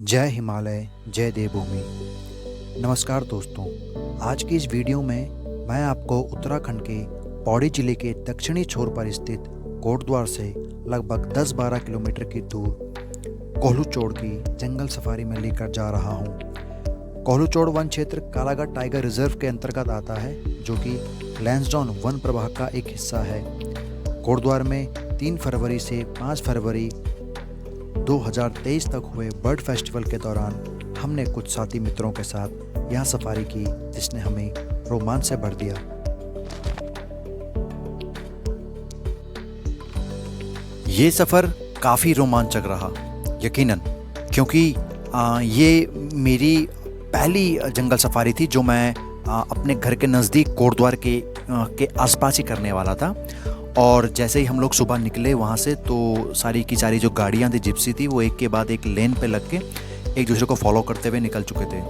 जय हिमालय, जय देवभूमि। नमस्कार दोस्तों, आज की इस वीडियो में मैं आपको उत्तराखंड के पौड़ी जिले के दक्षिणी छोर पर स्थित कोटद्वार से लगभग 10-12 किलोमीटर की दूर कोहलूचोड़ की जंगल सफारी में लेकर जा रहा हूँ। कोहलूचोड़ वन क्षेत्र कालाघाट टाइगर रिजर्व के अंतर्गत आता है, जो कि लैंसडाउन वन प्रभाग का एक हिस्सा है। कोटद्वार में 3 फरवरी से 5 फरवरी 2023 तक हुए बर्ड फेस्टिवल के दौरान हमने कुछ साथी मित्रों के साथ यह सफारी की, जिसने हमें रोमांच से भर दिया। ये सफ़र काफ़ी रोमांचक रहा, यकीनन, क्योंकि ये मेरी पहली जंगल सफारी थी जो मैं अपने घर के नज़दीक कोटद्वार के आसपास ही करने वाला था। और जैसे ही हम लोग सुबह निकले वहाँ से, तो सारी की सारी जो गाड़ियाँ थी, जिप्सी थी, वो एक के बाद एक लेन पे लग के एक दूसरे को फॉलो करते हुए निकल चुके थे।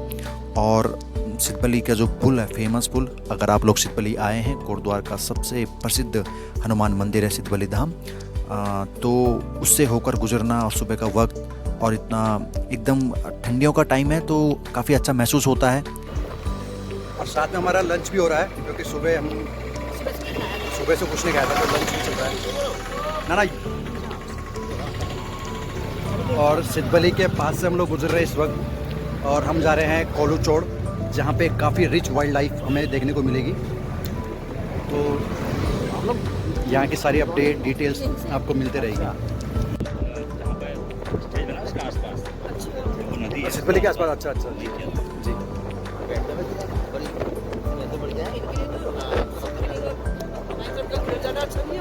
और सिद्धबली का जो पुल है, फेमस पुल, अगर आप लोग सिद्धबली आए हैं, कोटद्वार का सबसे प्रसिद्ध हनुमान मंदिर है सिद्धबली धाम, तो उससे होकर गुजरना और सुबह का वक्त और इतना एकदम ठंडियों का टाइम है, तो काफ़ी अच्छा महसूस होता है। और साथ में हमारा लंच भी हो रहा है, क्योंकि सुबह से कुछ नहीं खाया था, तो लंच भी चल रहा है ना। और सिद्धबली के पास से हम लोग गुजर रहे हैं इस वक्त, और हम जा रहे हैं कोहलूचोड़, जहाँ पे काफ़ी रिच वाइल्ड लाइफ हमें देखने को मिलेगी। तो यहाँ की सारी अपडेट डिटेल्स आपको मिलते रहेगी। सिद्धबली के आसपास, अच्छा जी।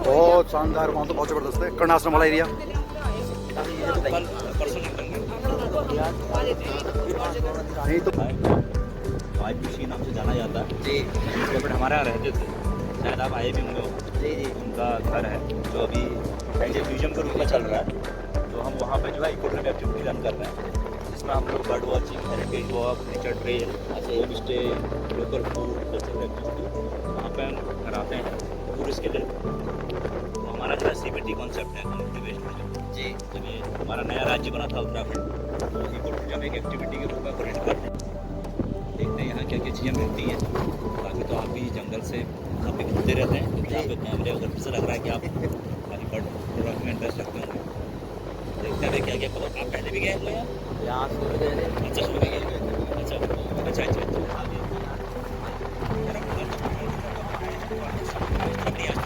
बहुत शानदार, वहाँ तो बहुत ज़बरदस्त है, कर्णाश्रम वाला एरिया। नहीं तो वाईपीसी नाम से जाना जाता है जी। बट हमारे यहाँ रहते थे, शायद आप आए भी होंगे जी। उनका घर है जो अभी एज म्यूजियम का रूप में चल रहा है। तो हम वहाँ पे जो है इको ट्रिप एक्टिविटी रन कर रहे हैं, जिसमें हम लोग bird watching, heritage walk, nature trail, home stay, local food, cultural activity वहाँ पे हम कराते हैं टूरिस्ट के लिए। तो हमारा जो है CBT कॉन्सेप्ट है, कम्युनिटी बेस्ड प्रोजेक्ट जी। जब ये हमारा नया राज्य बना था उत्तराखंड, तो इको टूरिज्म एक एक्टिविटी के रूप में ऑपरेट करते हैं। देखते हैं यहाँ क्या क्या चीज़ें मिलती हैं। बाकी तो आप भी जंगल से काफ़ी घूमते रहते हैं, क्योंकि यहाँ पे कैमरे वगैरह से लग रहा है कि आप काफ़ी बर्ड प्रोडक्ट में इंटरेस्ट रखते होंगे। देखते हैं क्या क्या पता। आप पहले भी गए हुए हैं यहाँ? सुबह गए। अच्छा, सुबह गए हुए। अच्छा।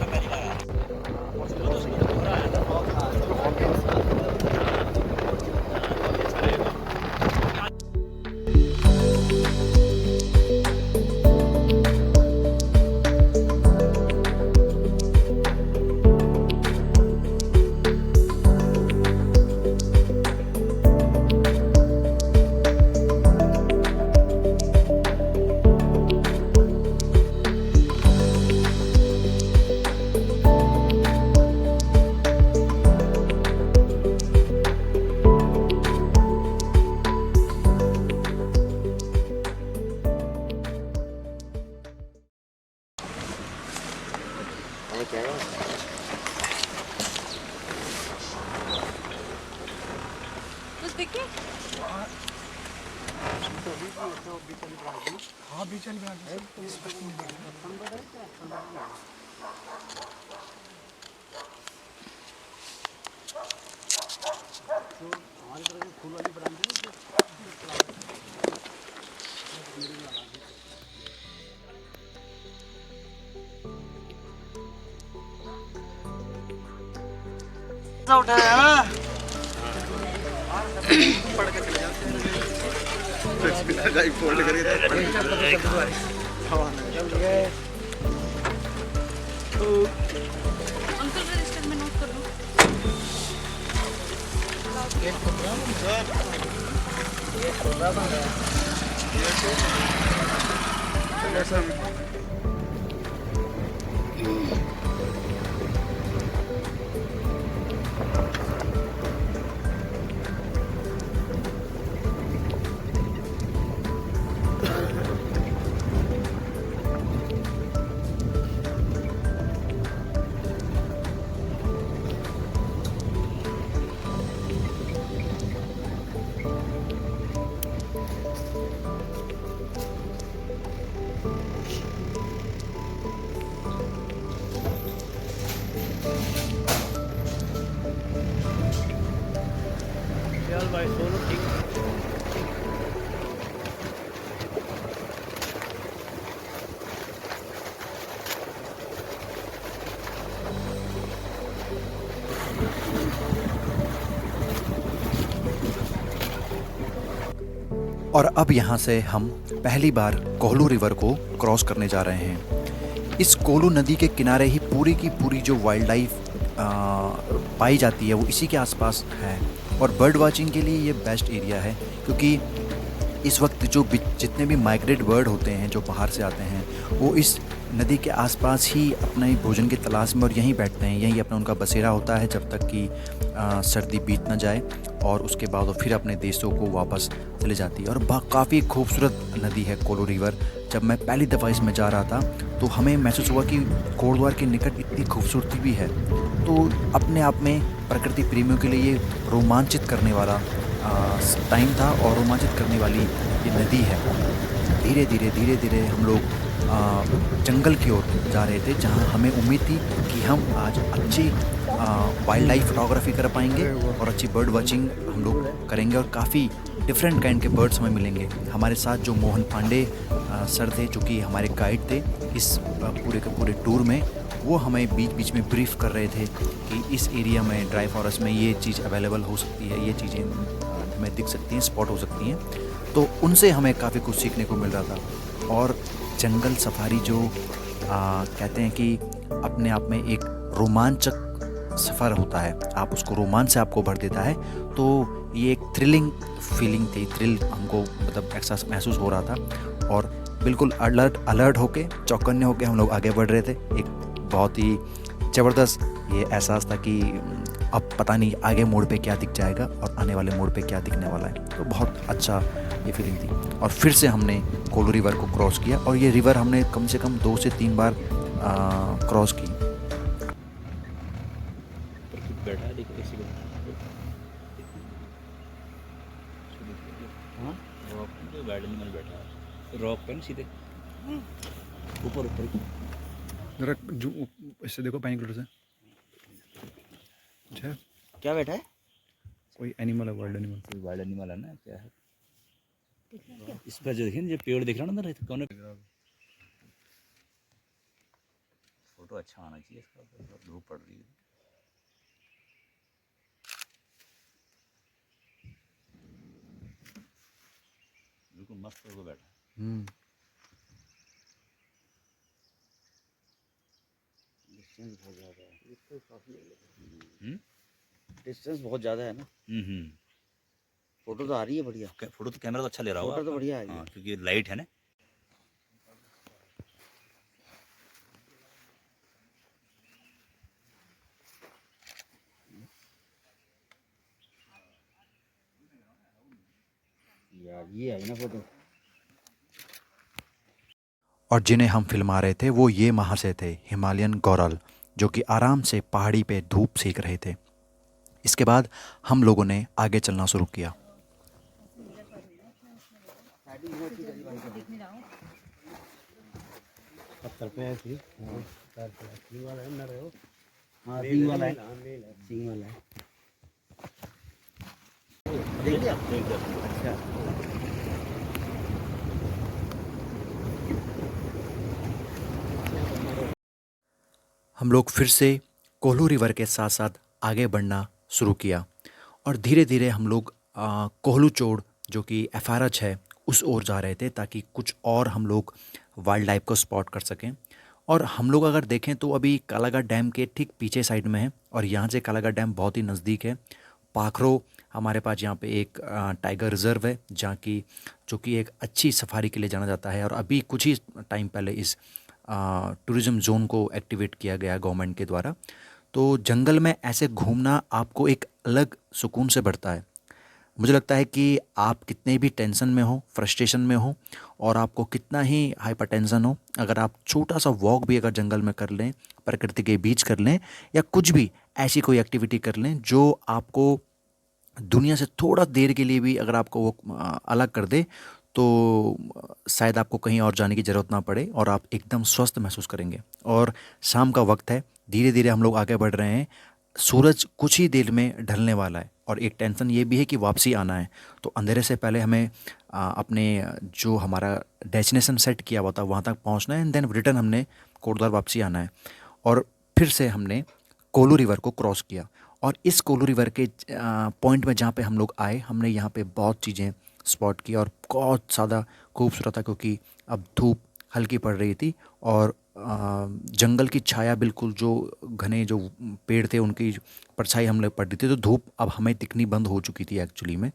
पहली बार उठाया ना, फोल्ड करके अंकल रजिस्टर में नोट कर लो। चल भाई सोलो ठीक। और अब यहाँ से हम पहली बार कोहलू रिवर को क्रॉस करने जा रहे हैं। इस कोहलू नदी के किनारे ही पूरी की पूरी जो वाइल्ड लाइफ पाई जाती है वो इसी के आसपास है। और बर्ड वाचिंग के लिए ये बेस्ट एरिया है, क्योंकि इस वक्त जो जितने भी माइग्रेट बर्ड होते हैं जो बाहर से आते हैं वो इस नदी के आसपास ही अपने भोजन की तलाश में और यहीं बैठते हैं। यहीं अपना उनका बसेरा होता है जब तक कि सर्दी बीत ना जाए, और उसके बाद वो फिर अपने देशों को वापस चले जाती है। और काफ़ी खूबसूरत नदी है कोहलू रिवर। जब मैं पहली दफ़ा इसमें जा रहा था तो हमें महसूस हुआ कि कोटद्वार के निकट इतनी खूबसूरती भी है। तो अपने आप में प्रकृति प्रेमियों के लिए ये रोमांचित करने वाला टाइम था और रोमांचित करने वाली ये नदी है। धीरे धीरे हम लोग जंगल की ओर जा रहे थे, जहाँ हमें उम्मीद थी कि हम आज अच्छी वाइल्ड लाइफ फोटोग्राफी कर पाएंगे और अच्छी बर्ड वॉचिंग हम लोग करेंगे और काफ़ी डिफरेंट काइंड के बर्ड्स हमें मिलेंगे। हमारे साथ जो मोहन पांडे सर थे, जो कि हमारे गाइड थे इस पूरे के पूरे टूर में, वो हमें बीच बीच में ब्रीफ कर रहे थे कि इस एरिया में ड्राई फॉरेस्ट में ये चीज़ अवेलेबल हो सकती है, ये चीज़ें हमें दिख सकती हैं, स्पॉट हो सकती हैं। तो उनसे हमें काफ़ी कुछ सीखने को मिल रहा था। और जंगल सफारी जो कहते हैं कि अपने आप में एक रोमांचक सफ़र होता है, आप उसको रोमांच से आपको भर देता है। तो ये एक थ्रिलिंग फीलिंग थी, थ्रिल हमको मतलब एहसास महसूस हो रहा था। और बिल्कुल अलर्ट होके, चौकन्ने होके हम लोग आगे बढ़ रहे थे। एक बहुत ही ज़बरदस्त ये एहसास था कि अब पता नहीं आगे मोड़ पे क्या दिख जाएगा और आने वाले मोड़ पे क्या दिखने वाला है। तो बहुत अच्छा ये फीलिंग थी। और फिर से हमने कोहलू रिवर को क्रॉस किया, और ये रिवर हमने कम से कम 2 से 3 बार क्रॉस की। बैठा है, देखो इसी को। हाँ, रॉक पे वाइल्ड एनिमल बैठा है, रॉक पे ना सीधे ऊपर ऊपर। जरा जो इससे देखो पाइन से। अच्छा, क्या बैठा है? कोई एनिमल है, वाइल्ड एनिमल। कोई वाइल्ड एनिमल है ना, क्या है? इस पर जो देखिए ना, जो पेड़ दिख रहा है ना, अंदर कौन फोटो अच्छा आना चाहिए इसका। धूप पड़ रही है। बिल्कुल मस्त होकर बैठा है। डिस्टेंस बहुत ज़्यादा है। डिस्टेंस बहुत ज़्यादा है ना। फोटो तो आ रही है बढ़िया। फोटो तो कैमरा तो अच्छा ले रहा होगा। फोटो तो बढ़िया है। हाँ, क्योंकि लाइट है ना। यार ये है ना फोटो। और जिन्हें हम फिल्मा रहे थे वो ये महाशय थे, हिमालयन गौरल, जो कि आराम से पहाड़ी पे धूप सेक रहे थे। इसके बाद हम लोगों ने आगे चलना शुरू किया। पत्थर पे है फिर। सिंग वाला है ना रे वो। हाँ सिंग वाला है। सिंग वाला है। देख लिया? अच्छा। हम लोग फिर से कोहलू रिवर के साथ साथ आगे बढ़ना शुरू किया, और धीरे धीरे हम लोग कोहलू चोड़ जो कि एफआरएच है उस ओर जा रहे थे, ताकि कुछ और हम लोग वाइल्ड लाइफ को स्पॉट कर सकें। और हम लोग अगर देखें तो अभी कालाघाट डैम के ठीक पीछे साइड में है, और यहाँ से कालाघाट डैम बहुत ही नज़दीक है। पाखरो हमारे पास यहाँ पे एक टाइगर रिज़र्व है, जहाँ की जो कि एक अच्छी सफारी के लिए जाना जाता है। और अभी कुछ ही टाइम पहले इस टूरिज़्म जोन को एक्टिवेट किया गया गवर्नमेंट के द्वारा। तो जंगल में ऐसे घूमना आपको एक अलग सुकून से भरता है। मुझे लगता है कि आप कितने भी टेंशन में हो, फ्रस्ट्रेशन में हो, और आपको कितना ही हाइपरटेंशन हो, अगर आप छोटा सा वॉक भी अगर जंगल में कर लें, प्रकृति के बीच कर लें, या कुछ भी ऐसी कोई एक्टिविटी कर लें जो आपको दुनिया से थोड़ा देर के लिए भी अगर आपको वो अलग कर दे, तो शायद आपको कहीं और जाने की ज़रूरत ना पड़े और आप एकदम स्वस्थ महसूस करेंगे। और शाम का वक्त है, धीरे धीरे हम लोग आगे बढ़ रहे हैं। सूरज कुछ ही देर में ढलने वाला है और एक टेंशन ये भी है कि वापसी आना है। तो अंधेरे से पहले हमें अपने जो हमारा डेस्टिनेशन सेट किया हुआ था वहाँ तक पहुँचना है एंड देन रिटर्न हमने कोटद्वार वापसी आना है। और फिर से हमने कोलू रिवर को क्रॉस किया और इस कोलू रिवर के पॉइंट में जहाँ पे हम लोग आए हमने यहाँ पे बहुत चीज़ें स्पॉट की और बहुत ज़्यादा खूबसूरत था क्योंकि अब धूप हल्की पड़ रही थी और जंगल की छाया बिल्कुल जो घने जो पेड़ थे उनकी परछाई हम लोग पड़ रही थी, तो धूप अब हमें दिखनी बंद हो चुकी थी एक्चुअली में।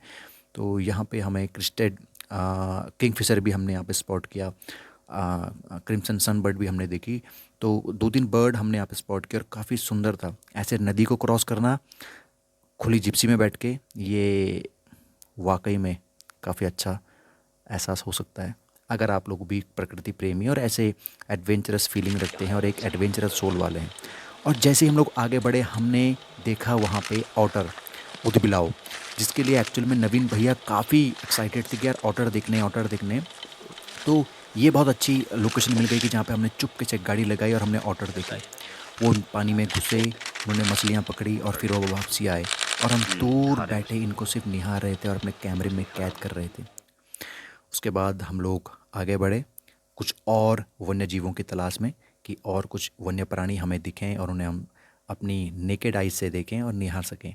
तो यहाँ पे हमें क्रिस्टेड किंगफिशर भी हमने यहाँ पे स्पॉट किया, क्रिम्सन सनबर्ड भी हमने देखी। तो 2-3 बर्ड हमने यहाँ पे स्पॉट किया और काफ़ी सुंदर था। ऐसे नदी को क्रॉस करना खुली जिप्सी में बैठ के, ये वाकई में काफ़ी अच्छा एहसास हो सकता है अगर आप लोग भी प्रकृति प्रेमी और ऐसे एडवेंचरस फीलिंग रखते हैं और एक एडवेंचरस सोल वाले हैं। और जैसे ही हम लोग आगे बढ़े हमने देखा वहाँ पे ऑटर उदबिलाव, जिसके लिए एक्चुअल में नवीन भैया काफ़ी एक्साइटेड थे कि यार ऑटर देखने। तो ये बहुत अच्छी लोकेशन मिल गई कि जहाँ पे हमने चुपके से गाड़ी लगाई और हमने ऑटर देखा। वो पानी में घुसे, उन्होंने मछलियाँ पकड़ी और फिर वो वापसी आए और हम दूर बैठे इनको सिर्फ निहार रहे थे और अपने कैमरे में कैद कर रहे थे। उसके बाद हम लोग आगे बढ़े कुछ और वन्य जीवों की तलाश में कि और कुछ वन्य प्राणी हमें दिखें और उन्हें हम अपनी नेकेड आइज से देखें और निहार सकें।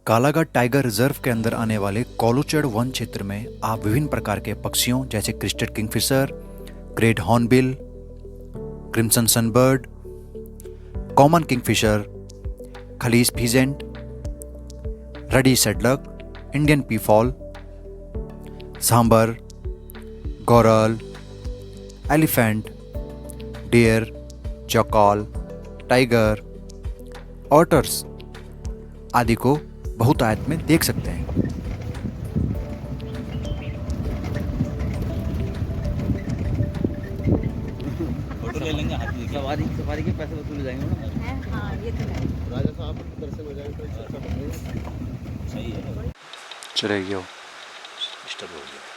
कालाघाट टाइगर रिजर्व के अंदर आने वाले कोलूचड़ वन क्षेत्र में आप विभिन्न प्रकार के पक्षियों जैसे crested kingfisher, great hornbill, crimson sunbird, common kingfisher, kalij pheasant, ruddy shelduck, Indian peafowl, sambar, goral, elephant, deer, चौकॉल, टाइगर, ऑटर्स आदि को बहुतायत में देख सकते हैं। फोटो ले लेंगे, हाथी दिखेगा। सफारी के पैसे वसूले जाएंगे ना। हाँ ये तो है। राजा साहब दर्शन हो जाएगा तो इससे अच्छा बनेगा। सही है। चलेगी हो डिस्टर्ब हो गया।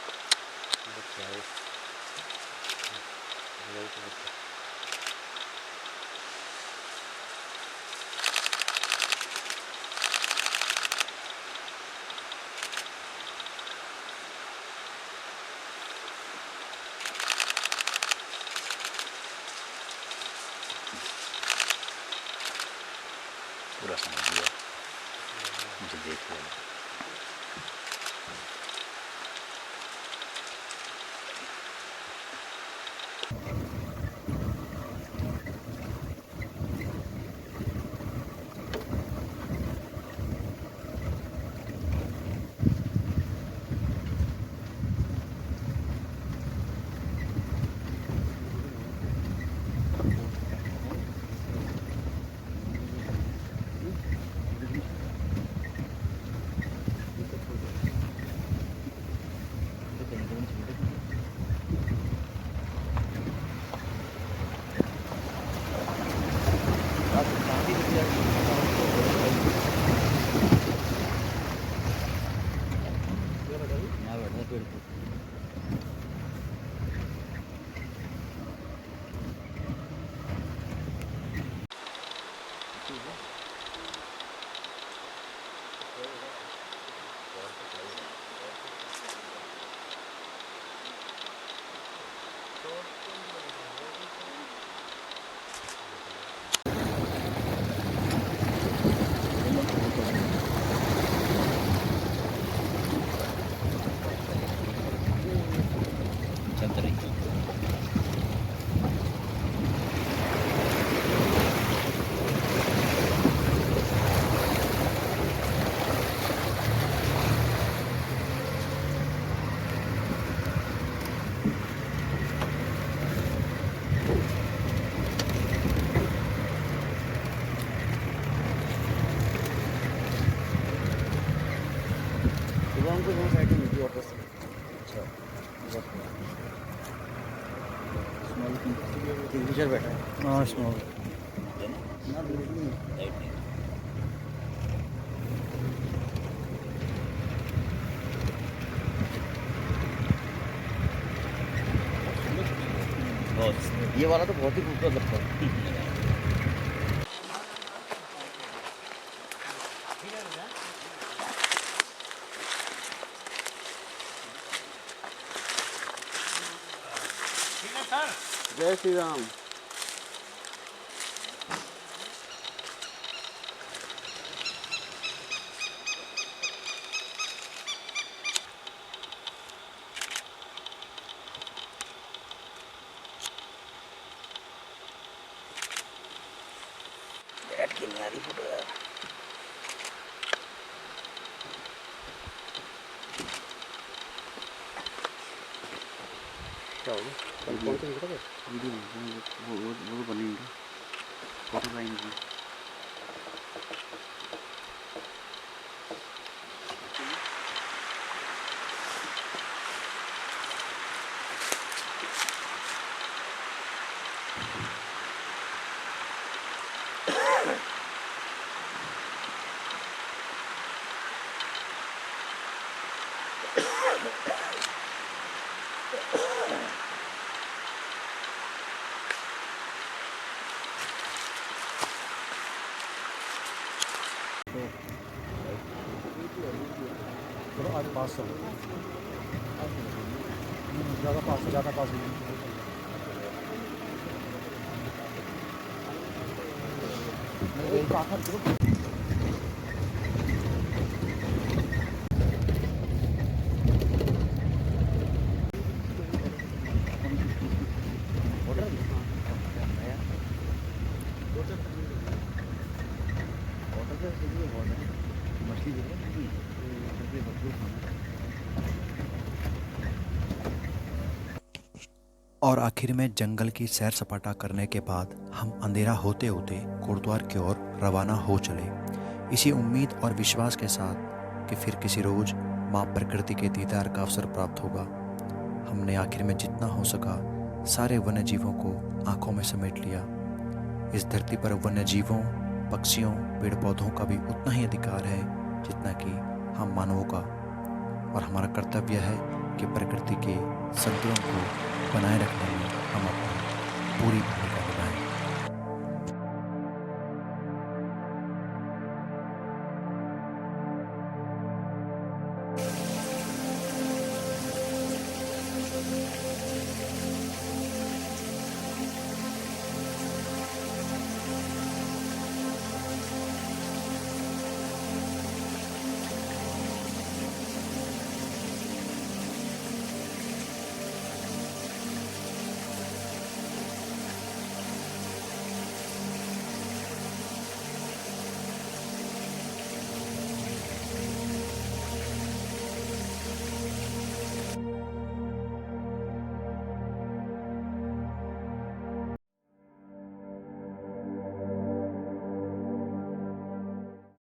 पूरा समझ लिया, मुझे देख लिया। चलते रहिए। सुबह हमको यहाँ साइड में मिलती वाटर से। अच्छा किंगफिशर बैठा है। हाँ स्मॉल ना बिल्कुल नहीं। बहुत ये वाला तो बहुत ही खूबसूरत लगता है। जय श्री राम। बैठ के नहीं आ रही फोटो यार। क्या होगा? कल कौन सा निकला था? वीडियो वो बनेंगे, फोटो आएंगे। थोड़ा आज पास चलो, ज़्यादा पास मछली देख रहे हैं, भरपूर खाना। और आखिर में जंगल की सैर सपाटा करने के बाद हम अंधेरा होते होते गुरुद्वार की ओर रवाना हो चले, इसी उम्मीद और विश्वास के साथ कि फिर किसी रोज़ माँ प्रकृति के दीदार का अवसर प्राप्त होगा। हमने आखिर में जितना हो सका सारे वन्य जीवों को आंखों में समेट लिया। इस धरती पर वन्य जीवों, पक्षियों, पेड़ पौधों का भी उतना ही अधिकार है जितना कि हम मानवों का, और हमारा कर्तव्य है कि प्रकृति के संतुलन को बनाए रखने में हम अपनी पूरी भूमिका